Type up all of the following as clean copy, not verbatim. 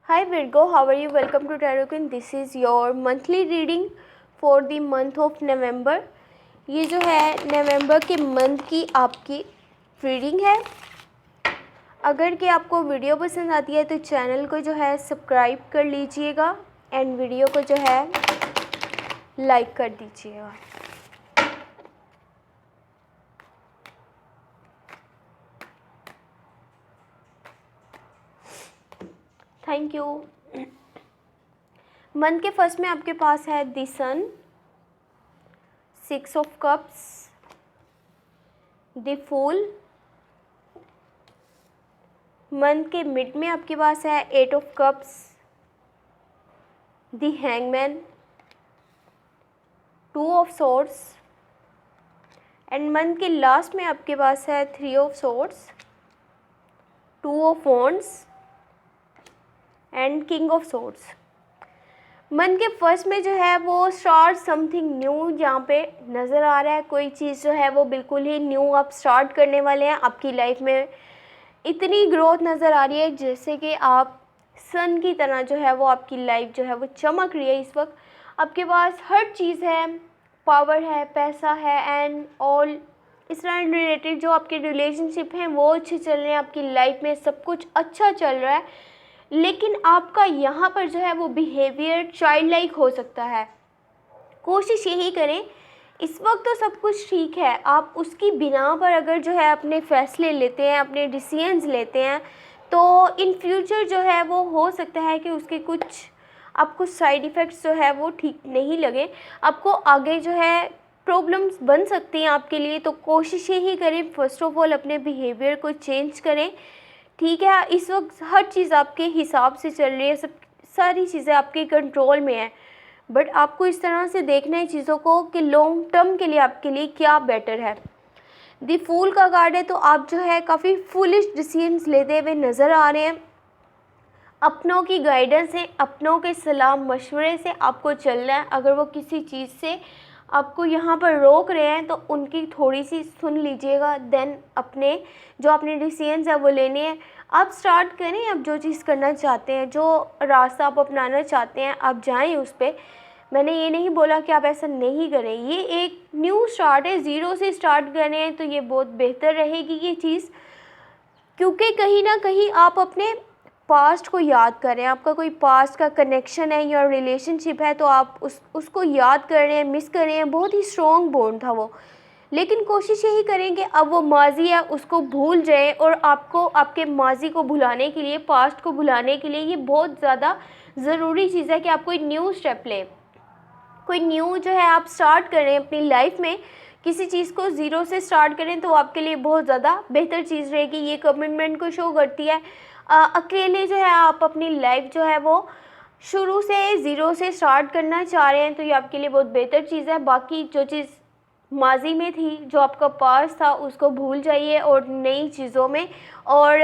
Hi Virgo, how are you? Welcome to Tarot Queen. This is your monthly reading for the month of November. ये जो है नवंबर के month की आपकी reading है। अगर कि आपको वीडियो पसंद आती है तो चैनल को जो है सब्सक्राइब कर लीजिएगा एंड वीडियो को जो है लाइक कर दीजिएगा। Thank you. मंथ के फर्स्ट में आपके पास है the sun, 6 of cups, the fool. Month के मिड में आपके पास है 8 of cups, the hangman, 2 of swords and month के लास्ट में आपके पास है 3 of swords, 2 of wands and king of swords. Month के फर्स्ट में जो है वो स्टार्ट समथिंग न्यू यहाँ पे नज़र आ रहा है। कोई चीज़ जो है वो बिल्कुल ही न्यू आप स्टार्ट करने वाले हैं। आपकी लाइफ में इतनी ग्रोथ नज़र आ रही है जैसे कि आप सन की तरह जो है वो आपकी लाइफ जो है वो चमक रही है। इस वक्त आपके पास हर चीज़ है, पावर है, पैसा है एंड ऑल इससे रिलेटेड जो आपके रिलेशनशिप हैं वो अच्छे चल रहे हैं। आपकी लाइफ में सब कुछ अच्छा चल रहा है, लेकिन आपका यहाँ पर जो है वो बिहेवियर चाइल्ड लाइक हो सकता है। कोशिश यही करें, इस वक्त तो सब कुछ ठीक है, आप उसकी बिना पर अगर जो है अपने फ़ैसले लेते हैं, अपने डिसीजंस लेते हैं, तो इन फ्यूचर जो है वो हो सकता है कि उसके कुछ आपको साइड इफ़ेक्ट्स जो है वो ठीक नहीं लगे, आपको आगे जो है प्रॉब्लम्स बन सकती हैं आपके लिए। तो कोशिश यही करें, फर्स्ट ऑफ ऑल अपने बिहेवियर को चेंज करें। ठीक है, इस वक्त हर चीज़ आपके हिसाब से चल रही है, सब सारी चीज़ें आपके कंट्रोल में है, बट आपको इस तरह से देखना है चीज़ों को कि लॉन्ग टर्म के लिए आपके लिए क्या बेटर है। द फूल का कार्ड है, तो आप जो है काफ़ी फुलिश डिसीजंस लेते हुए नज़र आ रहे हैं। अपनों की गाइडेंस से, अपनों के सलाह मशवरे से आपको चलना है। अगर वो किसी चीज़ से आपको यहाँ पर रोक रहे हैं तो उनकी थोड़ी सी सुन लीजिएगा, देन अपने जो अपने डिसीजंस है वो लेने हैं। आप स्टार्ट करें, आप जो चीज़ करना चाहते हैं, जो रास्ता आप अपनाना चाहते हैं आप जाएं उस पर। मैंने ये नहीं बोला कि आप ऐसा नहीं करें, ये एक न्यू स्टार्ट है, ज़ीरो से स्टार्ट करें तो ये बहुत बेहतर रहेगी ये चीज़, क्योंकि कहीं ना कहीं आप अपने पास्ट को याद कर रहे हैं, आपका कोई पास्ट का कनेक्शन है या रिलेशनशिप है तो आप उसको याद कर रहे हैं, मिस कर रहे हैं। बहुत ही स्ट्रॉन्ग बॉन्ड था वो, लेकिन कोशिश यही करें कि अब वो माजी है उसको भूल जाएं। और आपको आपके माजी को भुलाने के लिए, पास्ट को भुलाने के लिए ये बहुत ज़्यादा ज़रूरी चीज़ है कि आप कोई न्यू स्टेप लें, कोई न्यू जो है आप स्टार्ट करें अपनी लाइफ में। किसी चीज़ को ज़ीरो से स्टार्ट करें तो आपके लिए बहुत ज़्यादा बेहतर चीज़ रहेगी। ये कमिटमेंट को शो करती है। अकेले जो है आप अपनी लाइफ जो है वो शुरू से ज़ीरो से स्टार्ट करना चाह रहे हैं तो ये आपके लिए बहुत बेहतर चीज़ है। बाकी जो चीज़ माजी में थी, जो आपका पास था, उसको भूल जाइए और नई चीज़ों में और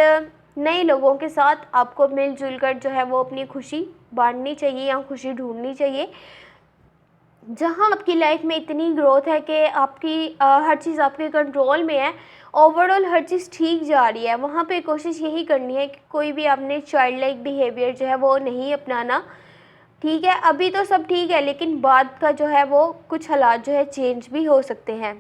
नए लोगों के साथ आपको मिलजुल कर जो है वो अपनी खुशी बांटनी चाहिए या खुशी ढूंढनी चाहिए। जहाँ आपकी लाइफ में इतनी ग्रोथ है कि आपकी हर चीज़ आपके कंट्रोल में है, ओवरऑल हर चीज़ ठीक जा रही है, वहाँ पे कोशिश यही करनी है कि कोई भी आपने चाइल्ड लाइक बिहेवियर जो है वो नहीं अपनाना। ठीक है, अभी तो सब ठीक है, लेकिन बाद का जो है वो कुछ हालात जो है चेंज भी हो सकते हैं।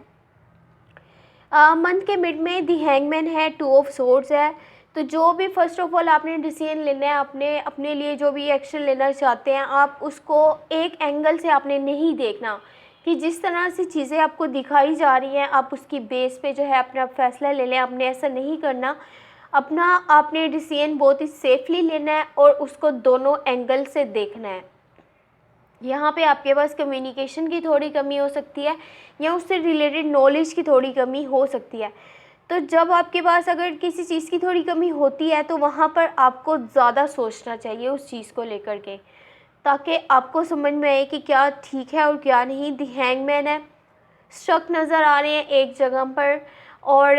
मंथ के मिड में दी हैंगमैन है, 2 ऑफ सोर्ड्स है। तो जो भी फर्स्ट ऑफ ऑल आपने डिसीजन लेना है, अपने लिए जो भी एक्शन लेना चाहते हैं, आप उसको एक एंगल से आपने नहीं देखना कि जिस तरह से चीज़ें आपको दिखाई जा रही हैं आप उसकी बेस पे जो है अपना फ़ैसला ले लें। आपने ऐसा नहीं करना, अपना आपने डिसीजन बहुत ही सेफली लेना है और उसको दोनों एंगल से देखना है। यहाँ पे आपके पास कम्युनिकेशन की थोड़ी कमी हो सकती है या उससे रिलेटेड नॉलेज की थोड़ी कमी हो सकती है। तो जब आपके पास अगर किसी चीज़ की थोड़ी कमी होती है तो वहाँ पर आपको ज़्यादा सोचना चाहिए उस चीज़ को लेकर के, ताकि आपको समझ में आए कि क्या ठीक है और क्या नहीं। द हैंगमैन है, शक नज़र आ रहे हैं एक जगह पर और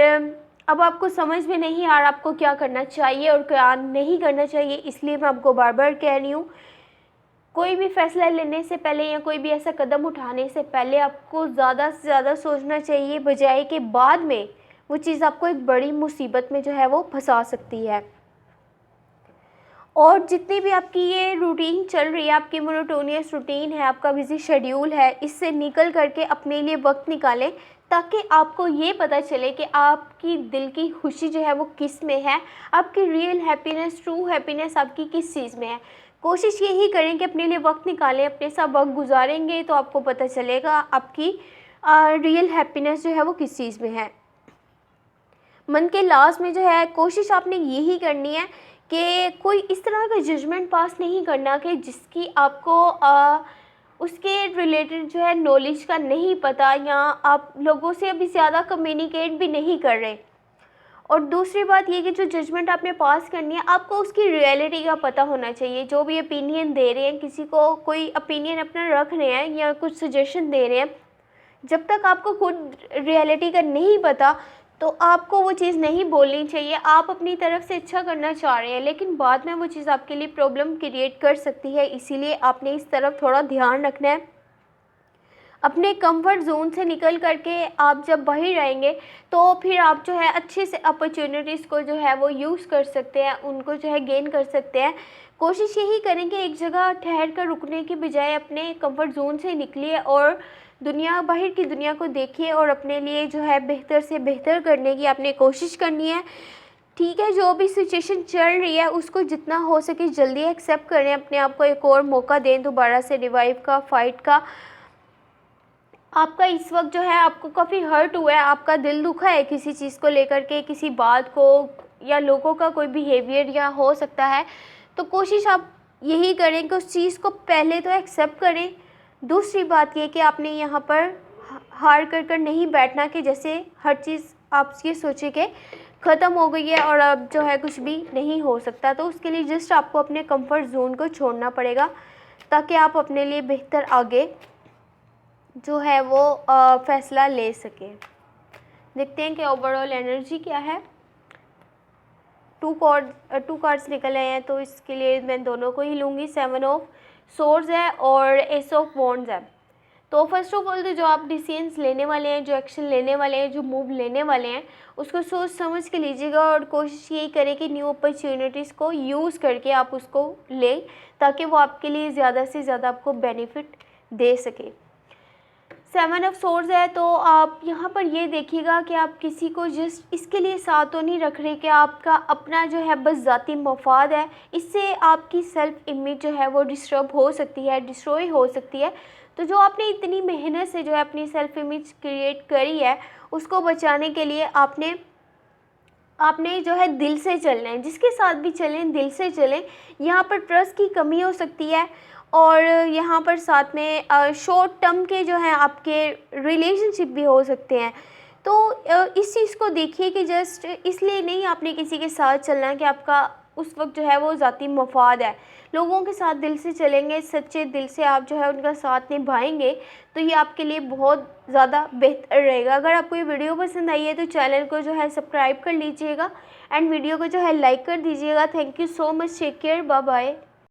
अब आपको समझ में नहीं आ रहा आपको क्या करना चाहिए और क्या नहीं करना चाहिए। इसलिए मैं आपको बार बार कह रही हूँ, कोई भी फैसला लेने से पहले या कोई भी ऐसा कदम उठाने से पहले आपको ज़्यादा से ज़्यादा सोचना चाहिए, बजाय कि बाद में वो चीज़ आपको एक बड़ी मुसीबत में जो है वो फंसा सकती है। और जितनी भी आपकी ये रूटीन चल रही है, आपकी मोनोटोनियस रूटीन है, आपका बिजी शेड्यूल है, इससे निकल करके अपने लिए वक्त निकालें ताकि आपको ये पता चले कि आपकी दिल की खुशी जो है वो किस में है, आपकी रियल हैप्पीनेस, ट्रू हैप्पीनेस आपकी किस चीज़ में है। कोशिश यही करें कि अपने लिए वक्त निकालें, अपने साथ वक्त गुजारेंगे तो आपको पता चलेगा आपकी रियल हैप्पीनेस जो है वो किस चीज़ में है। मंथ के लास्ट में जो है कोशिश आपने यही करनी है कि कोई इस तरह का जजमेंट पास नहीं करना कि जिसकी आपको उसके रिलेटेड जो है नॉलेज का नहीं पता, या आप लोगों से अभी ज़्यादा कम्युनिकेट भी नहीं कर रहे। और दूसरी बात ये कि जो जजमेंट आपने पास करनी है, आपको उसकी रियलिटी का पता होना चाहिए। जो भी ओपिनियन दे रहे हैं, किसी को कोई ओपिनियन अपना रख रहे हैं या कुछ सजेशन दे रहे हैं, जब तक आपको खुद रियलिटी का नहीं पता तो आपको वो चीज़ नहीं बोलनी चाहिए। आप अपनी तरफ से अच्छा करना चाह रहे हैं लेकिन बाद में वो चीज़ आपके लिए प्रॉब्लम क्रिएट कर सकती है, इसीलिए आपने इस तरफ थोड़ा ध्यान रखना है। अपने कंफर्ट जोन से निकल करके आप जब बाहर रहेंगे तो फिर आप जो है अच्छे से अपॉर्चुनिटीज़ को जो है वो यूज़ कर सकते हैं, उनको जो है गेन कर सकते हैं। कोशिश यही करें कि एक जगह ठहर कर रुकने की बजाय अपने कंफर्ट जोन से निकलिए और दुनिया, बाहर की दुनिया को देखिए और अपने लिए जो है बेहतर से बेहतर करने की आपने कोशिश करनी है। ठीक है, जो भी सिचुएशन चल रही है उसको जितना हो सके जल्दी एक्सेप्ट करें, अपने आप को एक और मौका दें दोबारा से रिवाइव का, फाइट का। आपका इस वक्त जो है आपको काफ़ी हर्ट हुआ है, आपका दिल दुखा है किसी चीज़ को लेकर के, किसी बात को या लोगों का कोई बिहेवियर या हो सकता है, तो कोशिश आप यही करें कि उस चीज़ को पहले तो एक्सेप्ट करें। दूसरी बात ये कि आपने यहाँ पर हार कर नहीं बैठना कि जैसे हर चीज़ आप ये सोचे कि ख़त्म हो गई है और अब जो है कुछ भी नहीं हो सकता। तो उसके लिए जस्ट आपको अपने कंफर्ट जोन को छोड़ना पड़ेगा ताकि आप अपने लिए बेहतर आगे जो है वो फ़ैसला ले सकें। देखते हैं कि ओवरऑल एनर्जी क्या है। टू कार्ड्स निकल आए हैं तो इसके लिए मैं दोनों को ही लूँगी। 7 ऑफ सोर्ड्स है और एस ऑफ वॉन्ड्स है। तो फर्स्ट ऑफ ऑल तो जो आप डिसीजंस लेने वाले हैं, जो एक्शन लेने वाले हैं, जो मूव लेने वाले हैं, उसको सोच समझ के लीजिएगा और कोशिश यही करें कि न्यू अपॉर्चुनिटीज़ को यूज़ करके आप उसको लें ताकि वो आपके लिए ज़्यादा से ज़्यादा आपको बेनिफिट दे सके। 7 ऑफ सोर्ड्स है तो आप यहाँ पर ये देखिएगा कि आप किसी को जस्ट इसके लिए साथ तो नहीं रख रहे कि आपका अपना जो है बस ज़ाती मफाद है, इससे आपकी सेल्फ इमेज जो है वो डिस्टर्ब हो सकती है, डिस्ट्रॉय हो सकती है। तो जो आपने इतनी मेहनत से जो है अपनी सेल्फ इमेज क्रिएट करी है उसको बचाने के लिए आपने जो है दिल से चलना है। जिसके साथ भी चलें दिल से चलें। यहाँ पर ट्रस्ट की कमी हो सकती है और यहाँ पर साथ में शॉर्ट टर्म के जो हैं आपके रिलेशनशिप भी हो सकते हैं। तो इस चीज़ को देखिए कि जस्ट इसलिए नहीं आपने किसी के साथ चलना है कि आपका उस वक्त जो है वो ज़ाती मफाद है। लोगों के साथ दिल से चलेंगे, सच्चे दिल से आप जो है उनका साथ निभाएंगे तो ये आपके लिए बहुत ज़्यादा बेहतर रहेगा। अगर आपको ये वीडियो पसंद आई है तो चैनल को जो है सब्सक्राइब कर लीजिएगा एंड वीडियो को जो है लाइक कर दीजिएगा। Thank you so much, take care, bye bye.